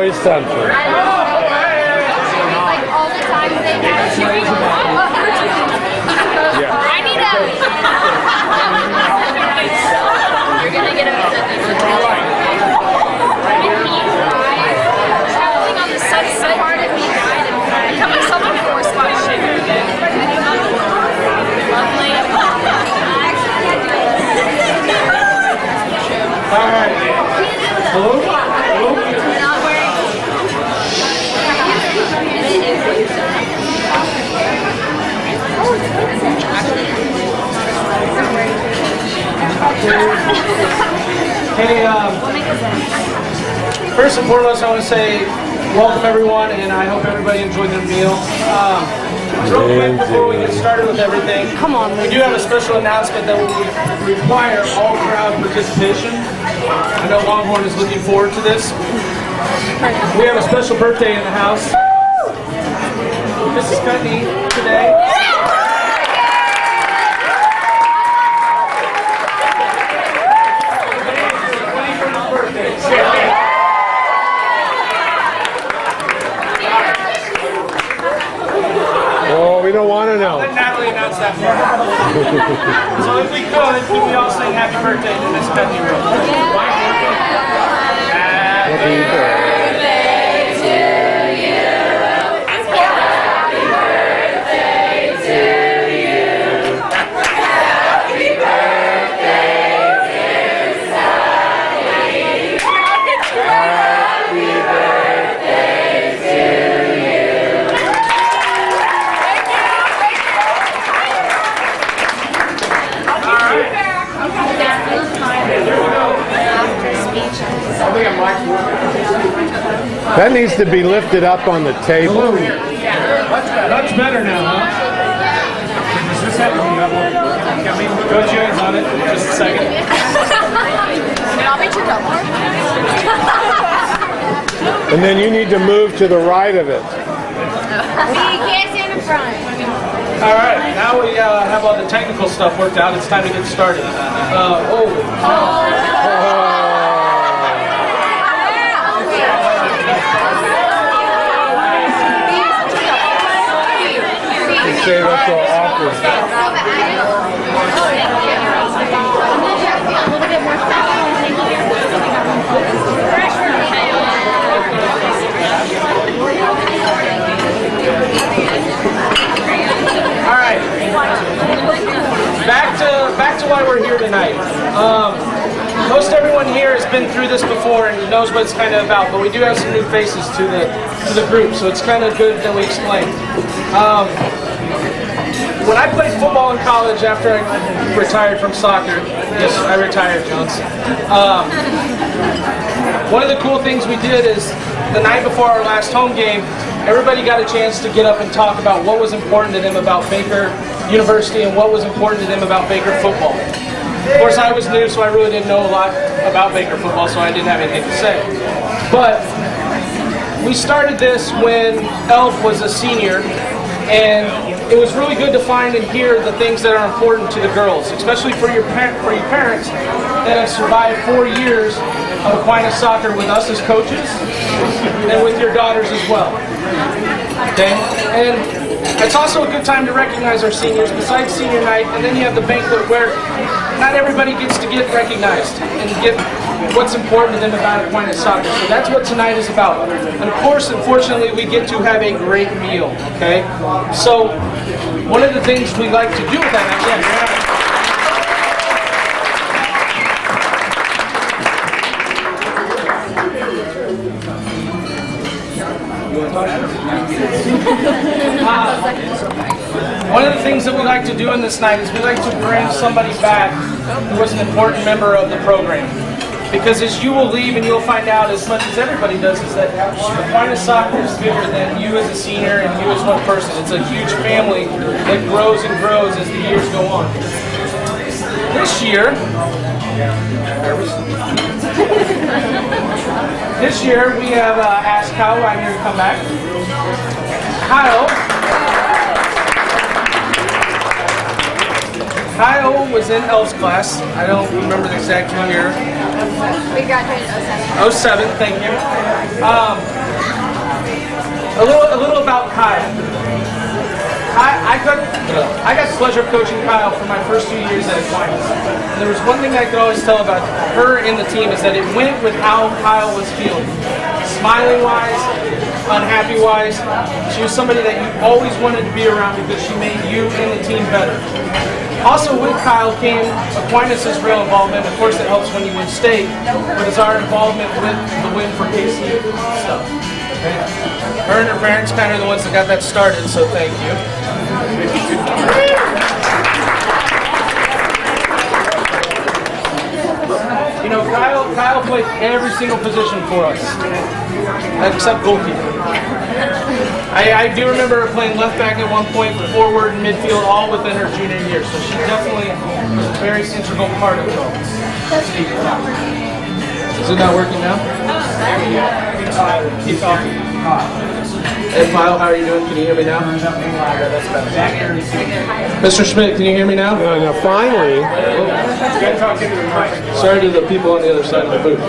always something. Like all the time they have cheering. Yeah. I need a. You're gonna get upset. Traveling on the sunset part of me died and I cut myself a 4-spot sugar. Lovely. All right. Hello? Hello? Not wearing. Hey, first and foremost, I want to say welcome everyone, and I hope everybody enjoyed their meal. Real quick before we get started with everything, we do have a special announcement that will require all crowd participation. I know Longhorn is looking forward to this. We have a special birthday in the house. Mrs. Cudney today. Oh, we don't want to know. Let Natalie announce that for her. So if we could we all sing happy birthday to Miss Cudney real quick? Happy birthday. That needs to be lifted up on the table. Much better now, huh? Does this have to be up? Go Jones on it in just a second. And I'll be too double. And then you need to move to the right of it. You can't stand in front. All right, now we have all the technical stuff worked out. It's time to get started. Say that's so awkward. All right, back to why we're here tonight. Most everyone here has been through this before and knows what it's kind of about, but we do have some new faces to the group, so it's kind of good that we explain. When I played football in college after I retired from soccer, yes, I retired, Jones. One of the cool things we did is the night before our last home game, everybody got a chance to get up and talk about what was important to them about Baker University and what was important to them about Baker football. Of course, I was new, so I really didn't know a lot about Baker football, so I didn't have anything to say. But we started this when Elf was a senior, and it was really good to find and hear the things that are important to the girls, especially for your parents that have survived 4 years of Aquinas soccer with us as coaches and with your daughters as well. Okay? And it's also a good time to recognize our seniors besides senior night, and then you have the banquet where not everybody gets to get recognized and get what's important to them about Aquinas soccer. So that's what tonight is about. And of course, unfortunately, we get to have a great meal, okay? So one of the things we like to do with that, one of the things that we like to do in this night is we like to bring somebody back who was an important member of the program. Because as you will leave and you'll find out, as much as everybody does, is that Aquinas soccer is bigger than you as a senior and you as one person. It's a huge family that grows and grows as the years go on. This year, we have asked Kyle Reiner to come back. Kyle was in Elf's class. I don't remember the exact year. We graduated in 07. 07, thank you. A little about Kyle. I got the pleasure of coaching Kyle for my first 2 years at Aquinas. And there was one thing I could always tell about her and the team is that it went with how Kyle was feeling. Smiling wise, unhappy wise, she was somebody that you always wanted to be around because she made you and the team better. Also with Kyle came Aquinas' real involvement. Of course it helps when you win state, but it's our involvement with the win for KC stuff. Okay? Her and her parents kind of the ones that got that started, so thank you. You know, Kyle played every single position for us, except goalkeeper. I do remember her playing left back at one point, forward and midfield, all within her junior year. So she definitely was a very integral part of it all. Is it not working now? Keep talking. Hey, Kyle, how are you doing? Can you hear me now? Mr. Schmidt, can you hear me now? No, finally. Sorry to the people on the other side of the booth.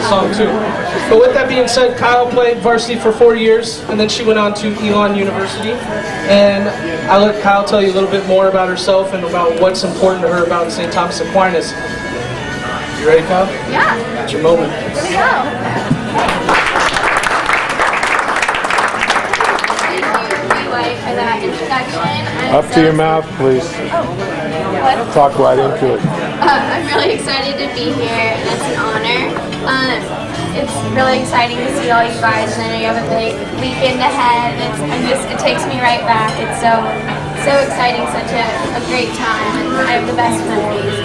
Song too. But with that being said, Kyle played varsity for 4 years, and then she went on to Elon University. And I'll let Kyle tell you a little bit more about herself and about what's important to her about St. Thomas Aquinas. You ready, Kyle? Yeah. It's your moment. Here we go. Thank you, White, for that introduction. Up to your mouth, please. What? Talk right into it. I'm really excited to be here, and it's an honor. It's really exciting to see all you guys, and I know you have a big weekend ahead. It takes me right back. It's so exciting, such a great time, and I have the best memories.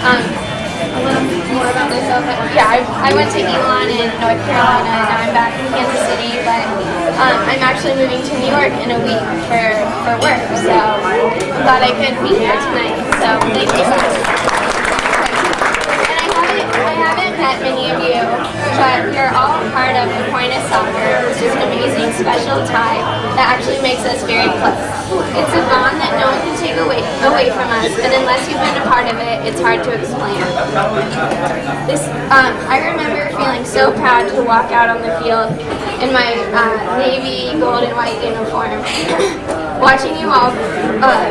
A little more about myself. Yeah, I went to Elon in North Carolina, and now I'm back in Kansas City, but I'm actually moving to New York in a week for work, so I'm glad I could be here tonight. So thank you guys. I haven't met many of you, but you're all part of Aquinas Soccer, which is an amazing special tie that actually makes us very close. It's a bond that no one can take away from us, and unless you've been a part of it, it's hard to explain. I remember feeling so proud to walk out on the field in my navy gold and white uniform, watching you all play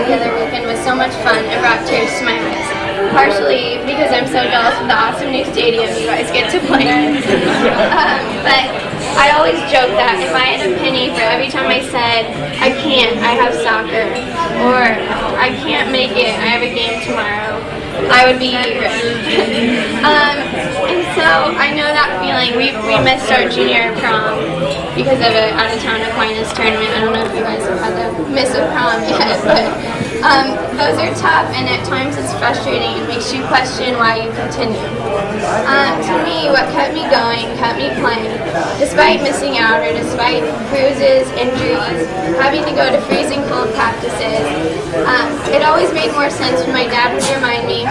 the other weekend was so much fun. It brought tears to my eyes. Partially because I'm so jealous of the awesome new stadium you guys get to play in. But I always joke that if I had a penny for every time I said, I can't, I have soccer, or I can't make it, I have a game tomorrow, I would be rich. And so I know that feeling. We missed our junior prom because of an out-of-town Aquinas tournament. I don't know if you guys have had to miss a prom yet, but those are tough, and at times it's frustrating. It makes you question why you continue. To me, what kept me going, kept me playing, despite missing out or despite bruises, injuries, having to go to freezing cold practices, it always made more sense when my dad would remind me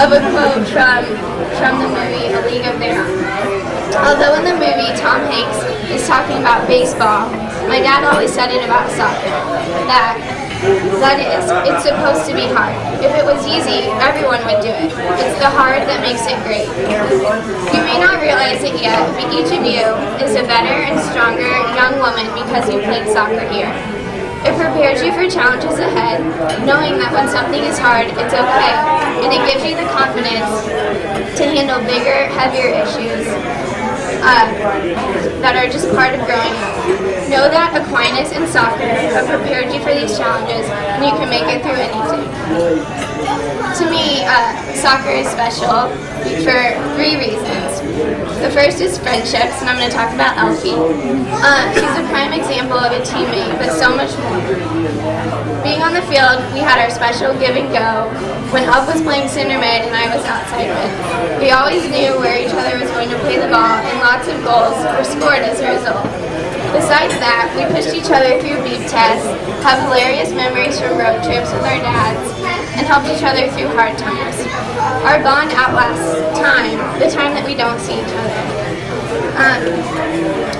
of a quote from the movie A League of Their Own. Although in the movie Tom Hanks is talking about baseball, my dad always said it about soccer. That is, it's supposed to be hard. If it was easy, everyone would do it. It's the hard that makes it great. You may not realize it yet, but each of you is a better and stronger young woman because you played soccer here. It prepares you for challenges ahead, knowing that when something is hard, it's okay, and it gives you the confidence to handle bigger, heavier issues that are just part of growing up. Know that Aquinas and soccer have prepared you for these challenges, and you can make it through anything. To me, soccer is special for 3 reasons. The first is friendships, and I'm going to talk about Elfie. She's a prime example of a teammate, but so much more. Being on the field, we had our special give and go when Elf was playing center mid and I was outside mid. We always knew where each other was going to play the ball, and lots of goals were scored as a result. Besides that, we pushed each other through beep tests, have hilarious memories from road trips with our dads, and helped each other through hard times. Our bond outlasts time, the time that we don't see each other.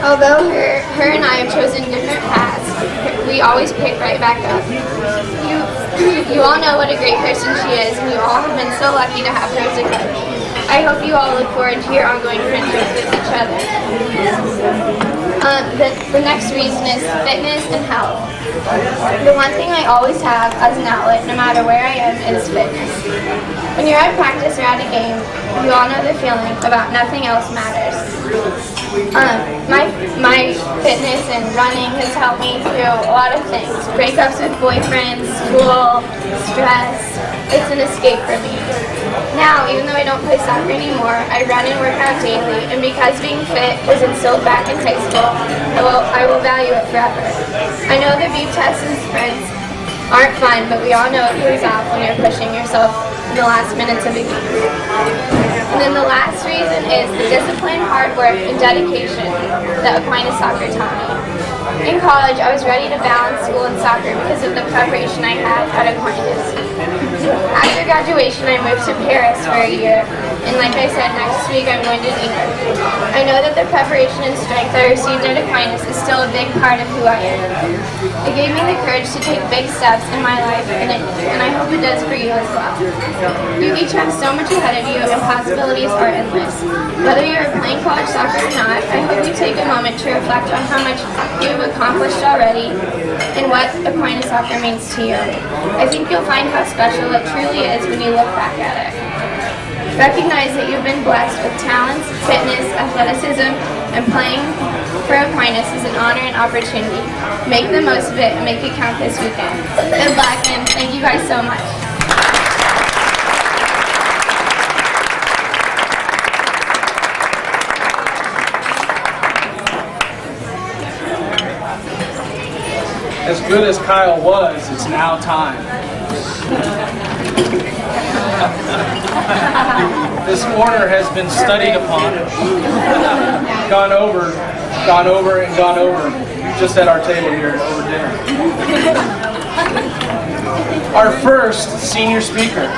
Although her and I have chosen different paths, we always pick right back up. You all know what a great person she is, and you all have been so lucky to have her as a coach. I hope you all look forward to your ongoing friendship with each other. The next reason is fitness and health. The one thing I always have as an outlet, no matter where I am, is fitness. When you're at practice or at a game, you all know the feeling about nothing else matters. My fitness and running has helped me through a lot of things. Breakups with boyfriends, school, stress. It's an escape for me. Now, even though I don't play soccer anymore, I run and work out daily, and because being fit was instilled back in high school, I will value it forever. I know the beep tests and sprints aren't fun, but we all know it pays off when you're pushing yourself in the last minutes of a game. And then the last reason is the discipline, hard work, and dedication that Aquinas Soccer taught me. In college, I was ready to balance school and soccer because of the preparation I had at Aquinas. After graduation, I moved to Paris for a year, and like I said, next week I'm going to New York. I know that the preparation and strength I received at Aquinas is still a big part of who I am. It gave me the courage to take big steps in my life, and I hope it does for you as well. You each have so much ahead of you, and possibilities are endless. Whether you're playing college soccer or not, I hope you take a moment to reflect on how much you've accomplished already and what Aquinas Soccer means to you. I think you'll find how special it truly is when you look back at it. Recognize that you've been blessed with talents, fitness, athleticism, and playing for Aquinas is an honor and opportunity. Make the most of it and make it count this weekend. Good luck, and thank you guys so much. As good as Kyle was, it's now time. This corner has been studied upon, gone over, and gone over, just at our table here over dinner. Our first senior speaker,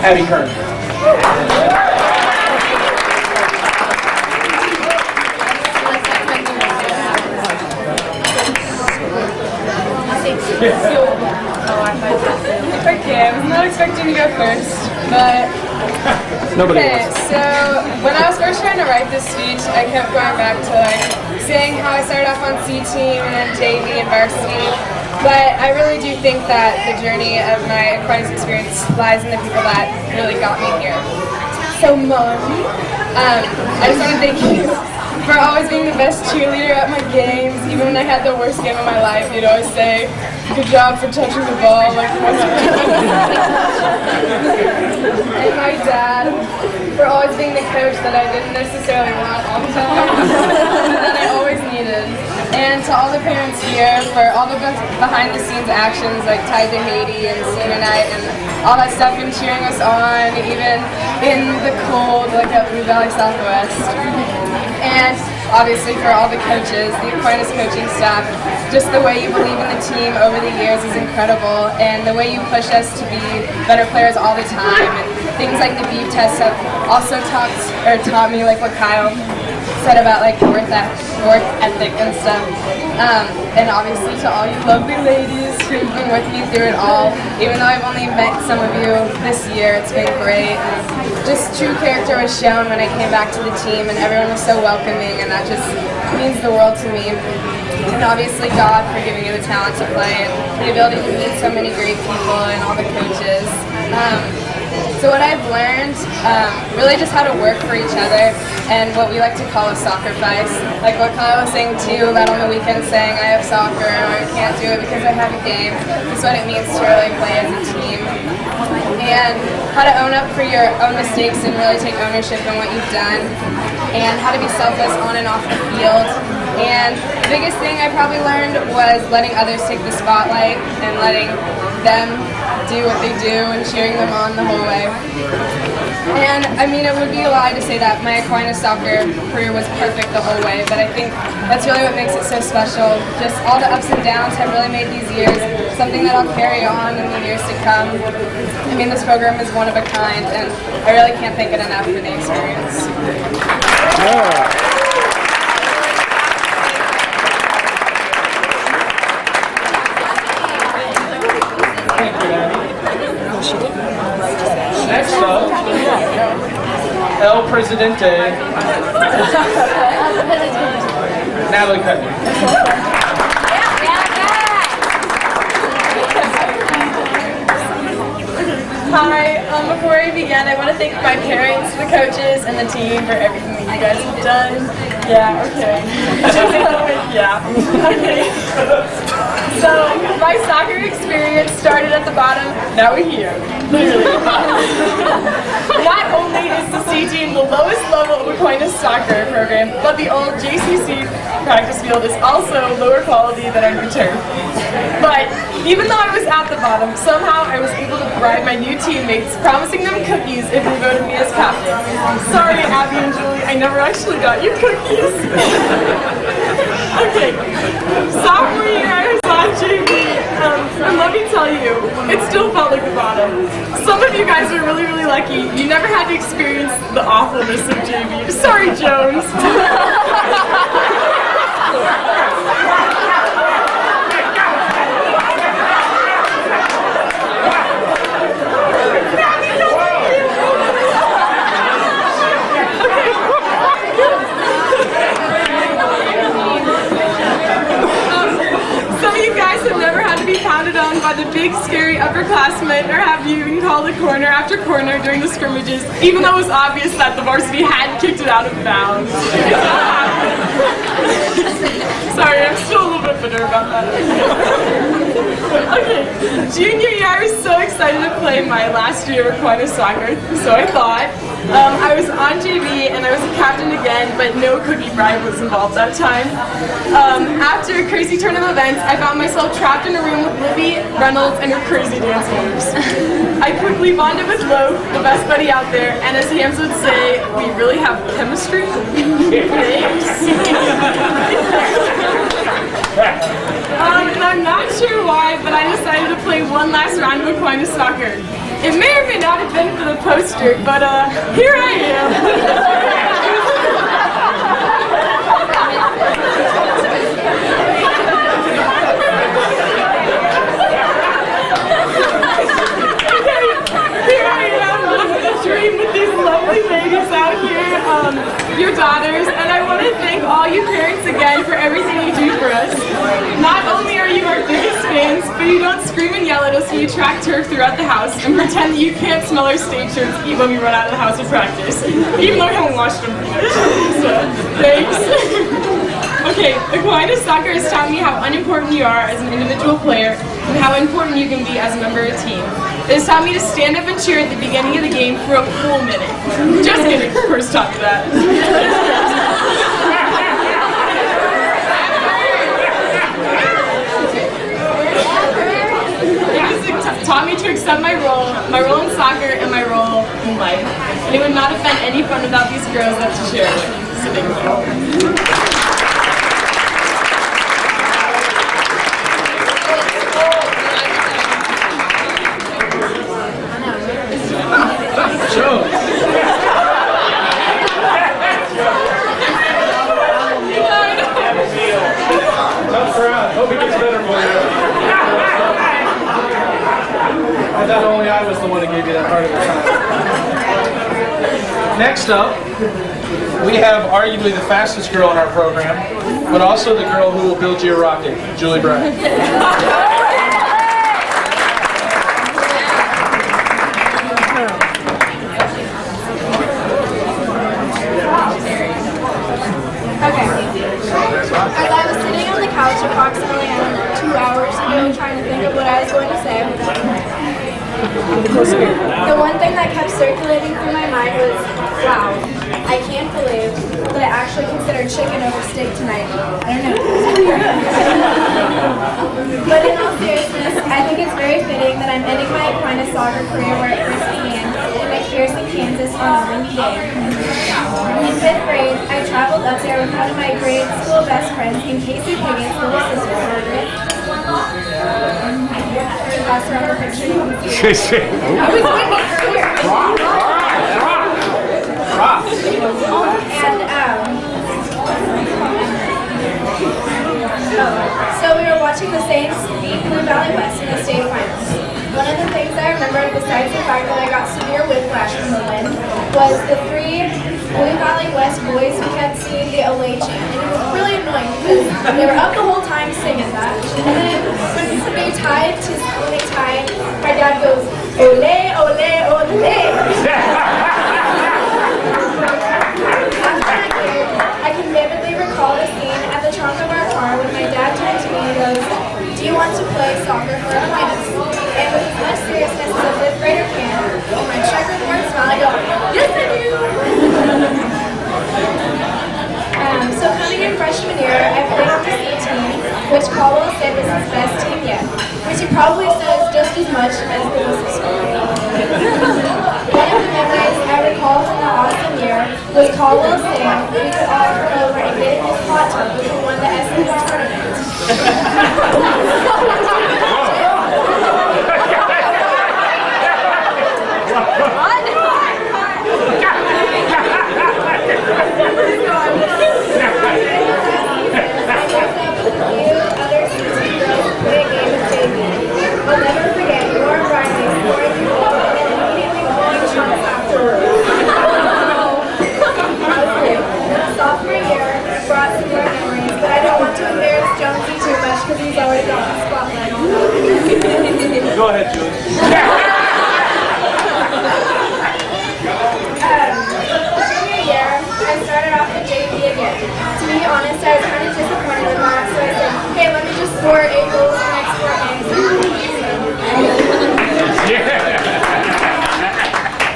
Abby Kern. Okay, I was not expecting to go first, but okay, so when I was first trying to write this speech, I kept going back to saying how I started off on C team and then JV and varsity, but I really do think that the journey of my Aquinas experience lies in the people that really got me here. So Mom, I just want to thank you for always being the best cheerleader at my games. Even when I had the worst game of my life, you'd always say, "Good job for touching the ball." And my dad for always being the coach that I didn't necessarily want all the time, but that I always needed. And to all the parents here for all the behind the scenes actions like Tide to Haiti and Senior Night and all that stuff and cheering us on, even in the cold like at Blue Valley Southwest. And obviously for all the coaches, the Aquinas coaching staff, just the way you believe in the team over the years is incredible, and the way you push us to be better players all the time. And things like the beep tests have also taught me, like what Kyle said about like work ethic and stuff. And obviously to all you lovely ladies who've been with me through it all, even though I've only met some of you this year, it's been great. Just true character was shown when I came back to the team, and everyone was so welcoming, and that just means the world to me. And obviously God for giving me the talent to play and the ability to meet so many great people and all the coaches. So what I've learned, really just how to work for each other and what we like to call a sacrifice. Like what Kyle was saying too about on the weekend saying I have soccer or I can't do it because I have a game. That's what it means to really play as a team. And how to own up for your own mistakes and really take ownership in what you've done. And how to be selfless on and off the field. And the biggest thing I probably learned was letting others take the spotlight and letting them do what they do and cheering them on the whole way. And I mean, it would be a lie to say that my Aquinas soccer career was perfect the whole way, but I think that's really what makes it so special. Just all the ups and downs have really made these years something that I'll carry on in the years to come. I mean, this program is one of a kind, and I really can't thank it enough for the experience. Yeah. Thank you, Abby. Presidente, Natalie Cutler. Hi, before I begin, I want to thank my parents, the coaches, and the team for everything that you guys have done. Yeah, okay. Yeah. Okay. So, my soccer experience started at the bottom, now we're here. Literally. Not only is the C team the lowest level of Aquinas soccer program, but the old JCC practice field is also lower quality than our new turf. But even though I was at the bottom, somehow I was able to bribe my new teammates, promising them cookies if they voted me as captain. Sorry, Abby and Julie, I never actually got you cookies. Okay, sophomore year I was on JV, and let me tell you, it still felt like the bottom. Some of you guys are really, really lucky. You never had to experience the awfulness of JV. Sorry, Jones. By the big scary upperclassmen, or have you even called a corner after corner during the scrimmages, even though it was obvious that the varsity had kicked it out of bounds. Sorry, I'm still a little bit bitter about that. Okay, junior year I was so excited to play my last year of Aquinas soccer, so I thought. I was on JV and I was a captain again, but no cookie bribe was involved that time. After a crazy turn of events, I found myself trapped in a room with Libby, Reynolds, and her crazy dance moves. I quickly bonded with Loaf, the best buddy out there, and as Hams would say, we really have chemistry. Thanks. And I'm not sure why, but I decided to play one last round of Aquinas soccer. It may or may not have been for the poster, but here I am. Here I am, living the dream with these lovely ladies out here, your daughters, and I want to thank all you parents again for everything you do for us. Not only are you our biggest fans, but you don't scream and yell at us when you track turf throughout the house and pretend that you can't smell our stage shirts even when we run out of the house to practice, even though we haven't washed them for much. So, thanks. Okay, Aquinas soccer has taught me how unimportant you are as an individual player and how important you can be as a member of a team. It has taught me to stand up and cheer at the beginning of the game for a full minute. Just kidding, first taught me that. It taught me to accept my role in soccer and my role in life. And it would not have been any fun without these girls that to share with. So thank you. Hope it gets better for you. I thought only I was the one that gave you that part of the time. Next up, we have arguably the fastest girl in our program, but also the girl who will build you a rocket, Julie Bryant. As I was sitting on the couch approximately 2 hours ago trying to think of what I was going to say, the one thing that kept circulating through my mind was, wow, I can't believe that I actually considered chicken over steak tonight. I don't know. But in all seriousness, I think it's very fitting that I'm ending my Aquinas soccer career where it first began, in McPherson, Kansas on a windy day. In 5th grade, I traveled up there with one of my grade school best friends named Casey Piggett's little sister, Margaret. Pass around the picture. I was windy earlier. So we were watching the Saints beat Blue Valley West in the state finals. One of the things I remembered, besides the fact that I got severe whiplash from the wind, was the 3 Blue Valley West boys, we kept singing the Olay chant, and it was really annoying because they were up the whole time singing that. And then when they tied, my dad goes, Olay, Olay, Olay. I can vividly recall the scene at the trunk of our car when my dad turned to me and goes, do you want to play soccer for Aquinas? And with as much seriousness as a fifth grader can, with my checkerboard smile, I go, yes I do! So coming in freshman year, I played on the C team, which Caldwell said was his best team yet, which he probably says just as much as the music school. One of the memories I recall from the awesome year was Caldwell saying we could all come over and get in his hot tub if we won the SEC tournament. I'll never forget Lauren Riley scoring the goal and immediately blowing chunks afterwards. Sophomore year brought some more memories, but I don't want to embarrass Jonesy too much because he's already got the spotlight on him. Go ahead, Julie. Junior year, I started off the JV again. To be honest, I was kind of disappointed in that, so I said, hey, let me just score 8 goals in the next 4 games.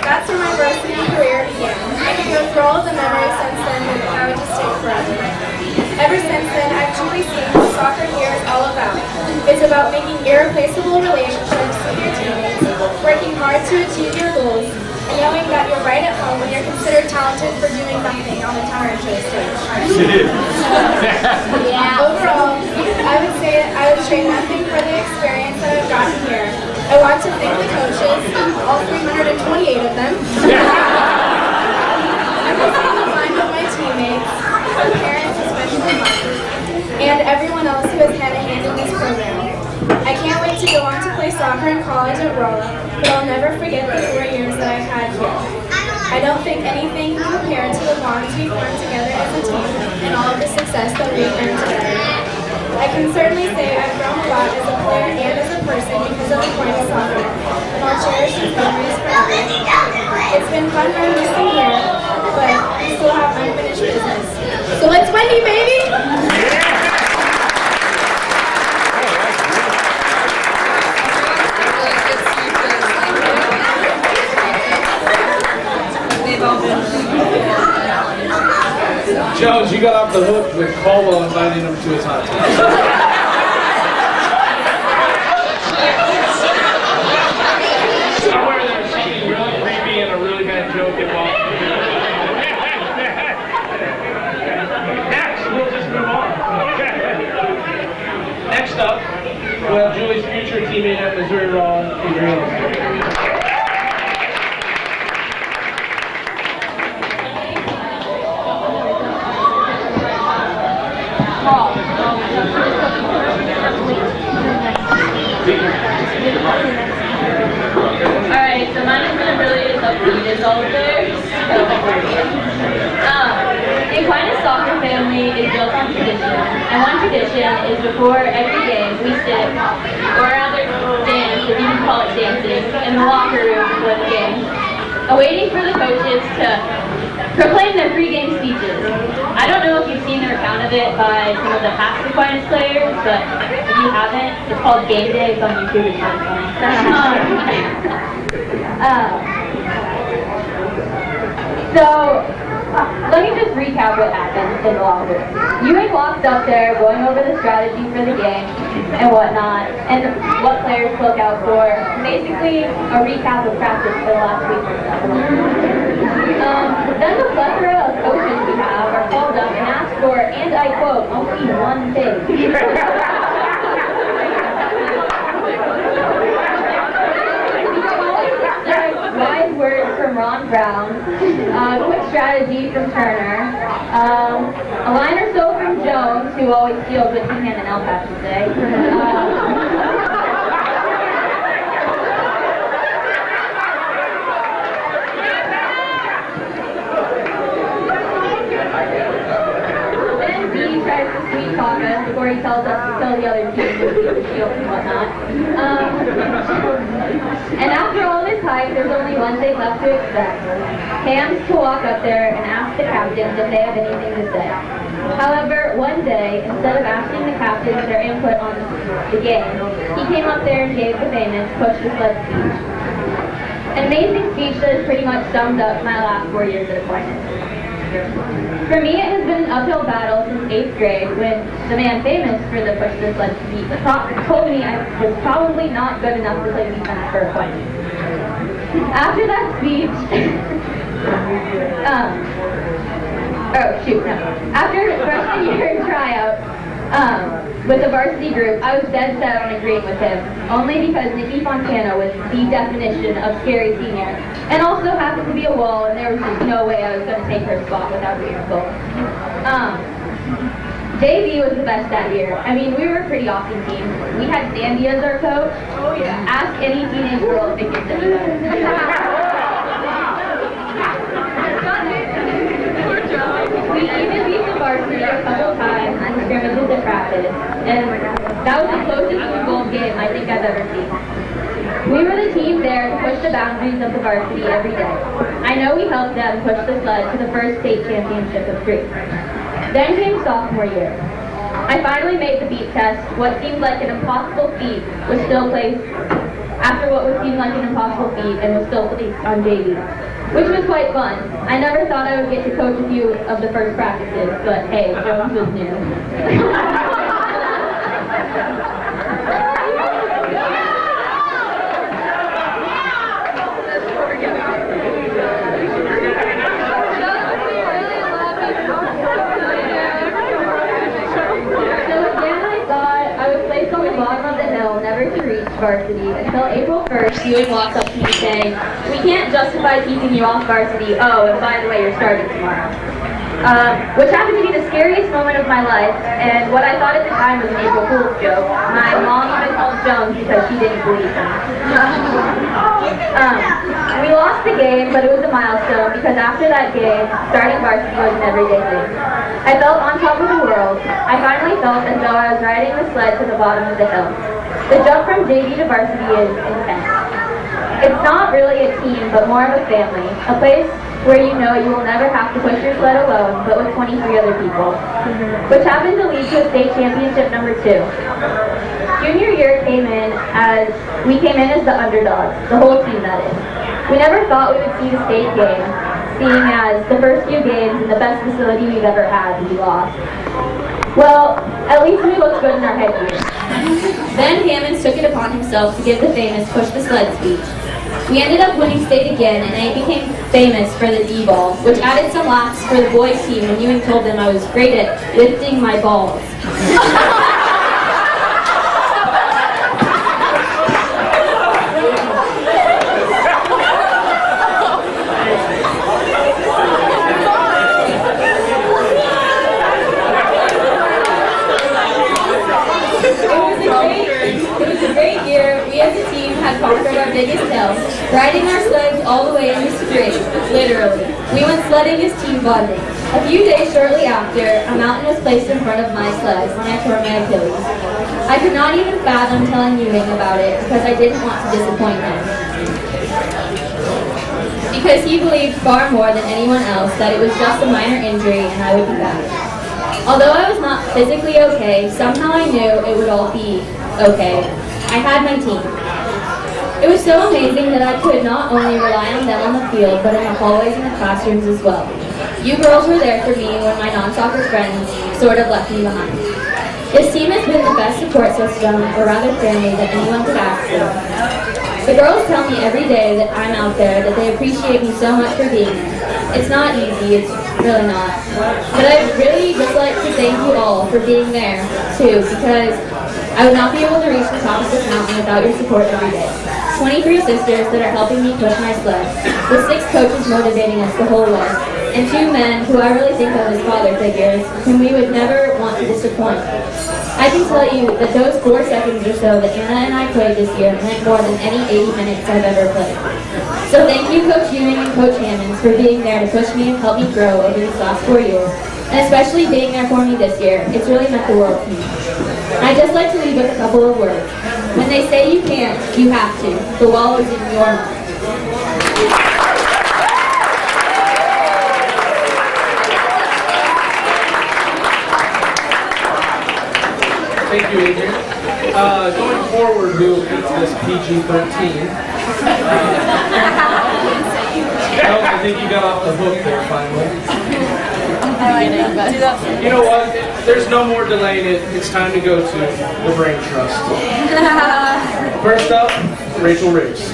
That's where my varsity career began. I can go through all of the memories since then, but I would just take forever. Ever since then, I've truly seen what soccer here is all about. It's about making irreplaceable relationships with your teammates, working hard to achieve your goals, and knowing that you're right at home when you're considered talented for doing nothing on the talent show stage. Overall, I would say that I would trade nothing for the experience that I've gotten here. I want to thank the coaches, all 328 of them. I'm missing the time with my teammates, parents especially mine, and everyone else who has had a hand in this program. I can't wait to go on to play soccer in college at Rolla, but I'll never forget the 4 years that I've had here. I don't think anything can compare to the bonds we formed together as a team and all of the success that we've earned together. I can certainly say I've grown a lot as a player and as a person because of the point of soccer, and I'll cherish these memories forever. It's been fun reminiscing here, but we still have unfinished business. So let's Wendy, baby! Jones, you got off the hook with Caldwell inviting him to his hot tub. Somewhere there's something really creepy and a really bad joke involved. Next, we'll just move on. Next up, we'll have Julie's future teammate at Missouri Raw, Adriana. Alright, so mine is going to really is upbeat all there. Aquinas soccer family is built on tradition, and one tradition is before every game we sit, or rather dance, if you can call it dancing, in the locker room before the game, awaiting for the coaches to proclaim their pre-game speeches. I don't know if you've seen a recount of it by some of the past Aquinas players, but if you haven't, it's called Game Day. It's on YouTube. It's really funny. So, let me just recap what happened in the locker room. You had walked up there going over the strategy for the game and whatnot, and what players to look out for. Basically, a recap of practice for the last week or so. Then the plethora of coaches we have are called up and asked for, and I quote, only one thing. Wise words from Ron Brown, quick strategy from Turner, a line or so from Jones, who always steals what he can and else has to say. there's only one thing left to expect. Hands to walk up there and ask the captains if they have anything to say. However, one day, instead of asking the captains their input on the game, he came up there and gave the famous push the sled speech. An amazing speech that has pretty much summed up my last 4 years at Aquinas. For me, it has been an uphill battle since 8th grade when the man famous for the push the sled speech told me I was probably not good enough to play defense for Aquinas. After that speech, after freshman year tryout with the varsity group, I was dead set on agreeing with him, only because Nikki Fontana was the definition of scary senior, and also happened to be a wall, and there was just no way I was going to take her spot without being a goal. JV was the best that year. I mean, we were a pretty awesome team. We had Sandy as our coach. Oh yeah. Ask any teenage girl if it gets any better. We even beat the varsity a couple times in scrimmages at practice, and that was the closest two-goal game I think I've ever seen. We were the team there to push the boundaries of the varsity every day. I know we helped them push the sled to the first state championship of 3. Then came sophomore year. I finally made the beat test. What seemed like an impossible feat was still placed after what would seem like an impossible feat and was still placed on JV, which was quite fun. I never thought I would get to coach a few of the first practices, but hey, Jones was new. On the bottom of the hill, never to reach varsity, until April 1st, Ewing walked up to me saying, "We can't justify keeping you off varsity, oh, and by the way, you're starting tomorrow." Which happened to be the scariest moment of my life, and what I thought at the time was an April Fool's joke. My mom even called Jones because she didn't believe him. We lost the game, but it was a milestone because after that game, starting varsity was an everyday thing. I felt on top of the world. I finally felt as though I was riding the sled to the bottom of the hill. The jump from JV to varsity is intense. It's not really a team, but more of a family. A place where you know you will never have to push your sled alone, but with 23 other people. Which happened to lead to a state championship number 2. Junior year came in as the underdogs, the whole team that is. We never thought we would see the state game, seeing as the first few games in the best facility we've ever had, we lost. Well, at least we looked good in our headgear. Then Hammonds took it upon himself to give the famous push the sled speech. We ended up winning state again, and I became famous for the D-ball, which added some laughs for the boys team when Ewing told them I was great at lifting my balls. Conquered our biggest hill, riding our sleds all the way in the street, literally. We went sledding as team bonding. A few days shortly after, a mountain was placed in front of my sled when I tore my Achilles. I could not even fathom telling Ewing about it because I didn't want to disappoint him. Because he believed far more than anyone else that it was just a minor injury and I would be back. Although I was not physically okay, somehow I knew it would all be okay. I had my team. It was so amazing that I could not only rely on them on the field, but in the hallways and the classrooms as well. You girls were there for me when my non-soccer friends sort of left me behind. This team has been the best support system, or rather family, that anyone could ask for. The girls tell me every day that I'm out there that they appreciate me so much for being there. It's not easy, it's really not. But I'd really just like to thank you all for being there, too, because I would not be able to reach the top of this mountain without your support every day. 23 sisters that are helping me push my sled, with 6 coaches motivating us the whole way, and 2 men who I really think of as father figures, whom we would never want to disappoint. I can tell you that those 4 seconds or so that Anna and I played this year meant more than any 80 minutes I've ever played. So thank you, Coach Ewing and Coach Hammonds, for being there to push me and help me grow over these last 4 years, and especially being there for me this year. It's really meant the world to me. I'd just like to leave with a couple of words. When they say you can't, you have to. The wall is in your mind. Thank you, Adrian. Going forward, we will keep this PG-13. No, I think you got off the hook there finally. You know what? There's no more delaying it. It's time to go to the Brain Trust. First up, Rachel Riggs.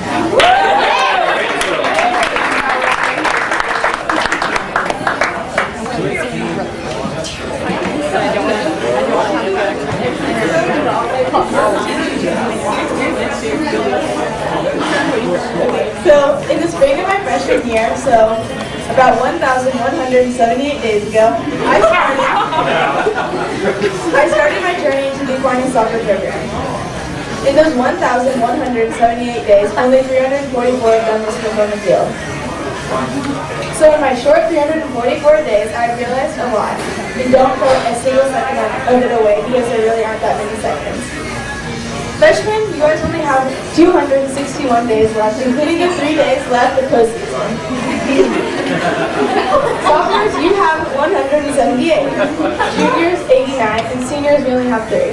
So, in the spring of my freshman year, so about 1,178 days ago, I started my journey into the Aquinas soccer program. In those 1,178 days, only 344 of them were spent on the field. So in my short 344 days, I realized a lot. And don't put a single second of it away because there really aren't that many seconds. Freshmen, you guys only have 261 days left, including the 3 days left of postseason. Sophomores, you have 178. Juniors, 89, and seniors, we only have 3.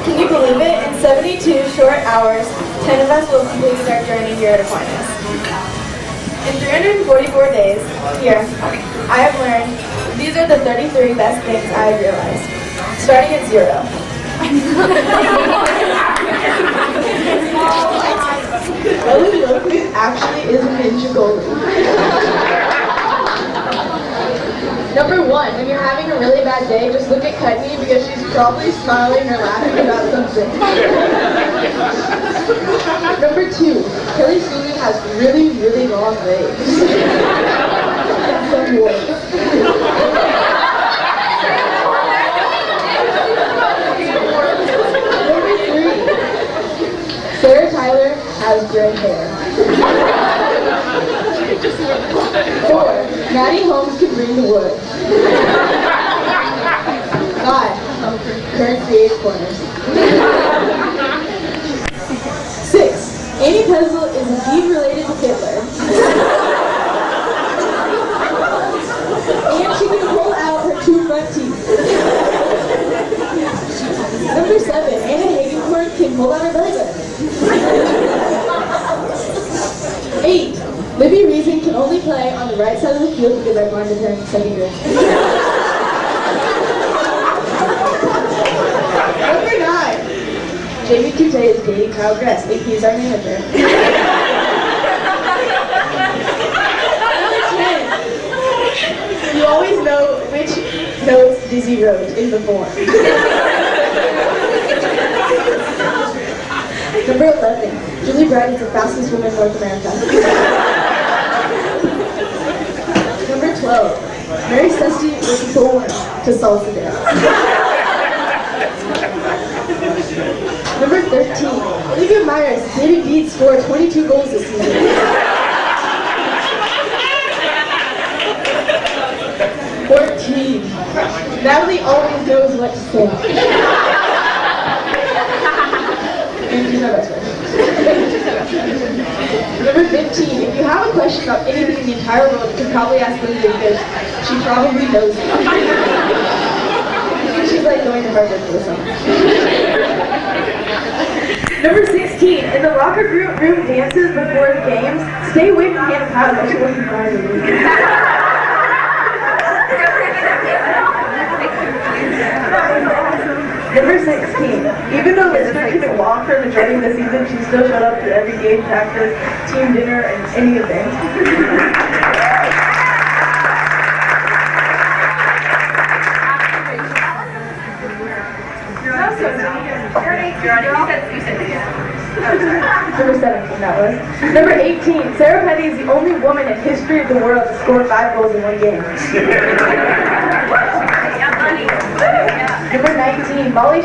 Can you believe it? In 72 short hours, 10 of us will complete our journey here at Aquinas. In 344 days, here, I have learned these are the 33 best things I have realized. Starting at 0. Ellen Wilkman actually is a ninja goalie. Number 1, when you're having a really bad day, just look at Cudney because she's probably smiling or laughing about something. Number 2, Kelly Sweeney has really, really long legs. And some warts. Number 3, Sarah Tyler has gray hair. 4, Maddie Holmes can bring the wood. 5, Kurt creates corners. 6, Annie Pezel is indeed related to Hitler. And she can pull out her 2 front teeth. Number 7, Anna Hagenkorn can pull out her belly button. 8, Libby Reason can only play on the right side of the field because I blinded her in 2nd grade. Number 9, Jamie Coutte is dating Kyle Gress, and he's our manager. Number 10, you always know which notes Dizzy wrote in the form. Number 11, Julie Bride is the fastest woman in North America. Number 12, Mary Sesty was born to salsa dance. Number 13, Olivia Myers did indeed score 22 goals this season. 14, Natalie always knows what to say. And she's my best friend. Number 15, if you have a question about anything in the entire world, you can probably ask Lindsay because she probably knows it. She's like going to Harvard for the summer. Number 16, in the locker room dances before the games, stay away from Hannah Powell. She wasn't crying. Number 16, even though Lister couldn't walk for the majority of the season, she still showed up to every game, practice, team dinner, and any event. Number 17, that was. Number 18, Sarah Petty is the only woman in history of the world to score 5 goals in 1 game. Number 19, Molly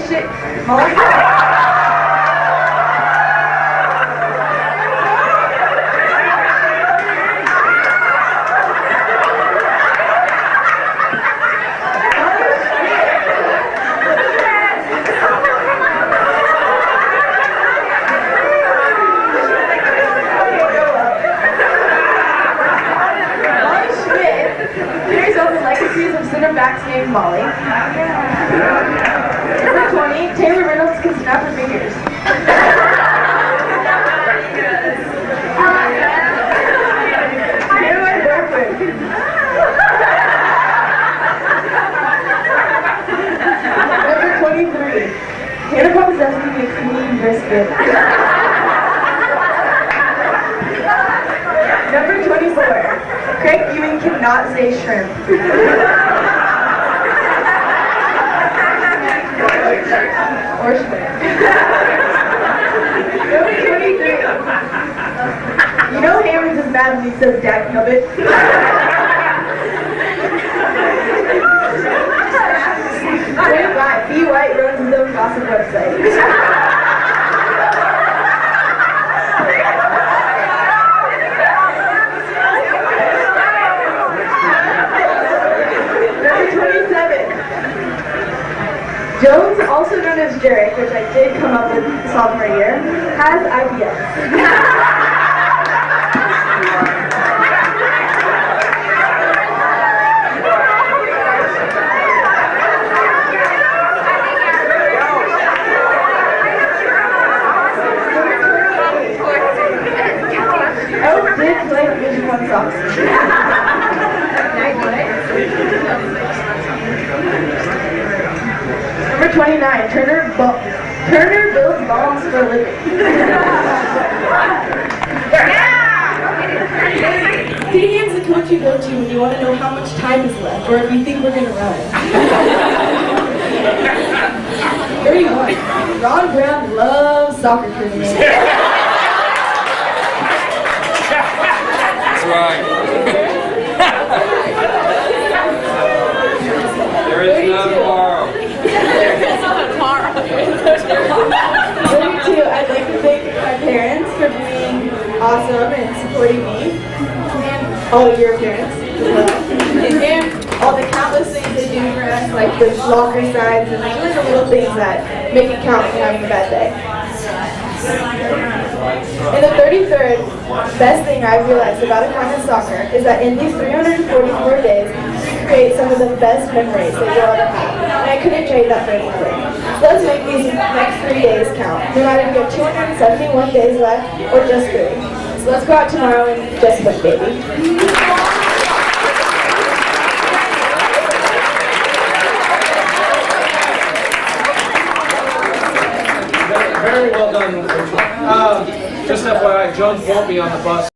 Snap her fingers. You're my boyfriend. Number 23. Hannah Papa Zesty makes mean brisket. Number 24. Craig Ewing cannot say shrimp. Or shrimp. Number 23. You know Hammond is mad when he says Dak Nubbit? 25. B. White runs his own gossip website. Number 27. Jones, also known as Jarek, which I did come up with sophomore year, has IBS. Oh, did play Division I soccer. Number 29, Turner builds bombs for a living. Stadium's the coach you go to when you want to know how much time is left, or if you think we're going to run. 31, Ron Brown loves soccer criminals. That's right. There is no tomorrow. 32, I'd like to thank my parents for being awesome and supporting me, and all of your parents as well, and all the countless things they do for us, like the locker signs and really the little things that make it count when you're having a bad day. And the 33rd best thing I've realized about Aquinas soccer is that in these 344 days, we create some of the best memories that you'll ever have. And I couldn't trade that for anything. So let's make these next 3 days count, no matter if you have 271 days left or just 3. So let's go out tomorrow and just win, baby. Very well done. Just FYI, Jones won't be on the bus.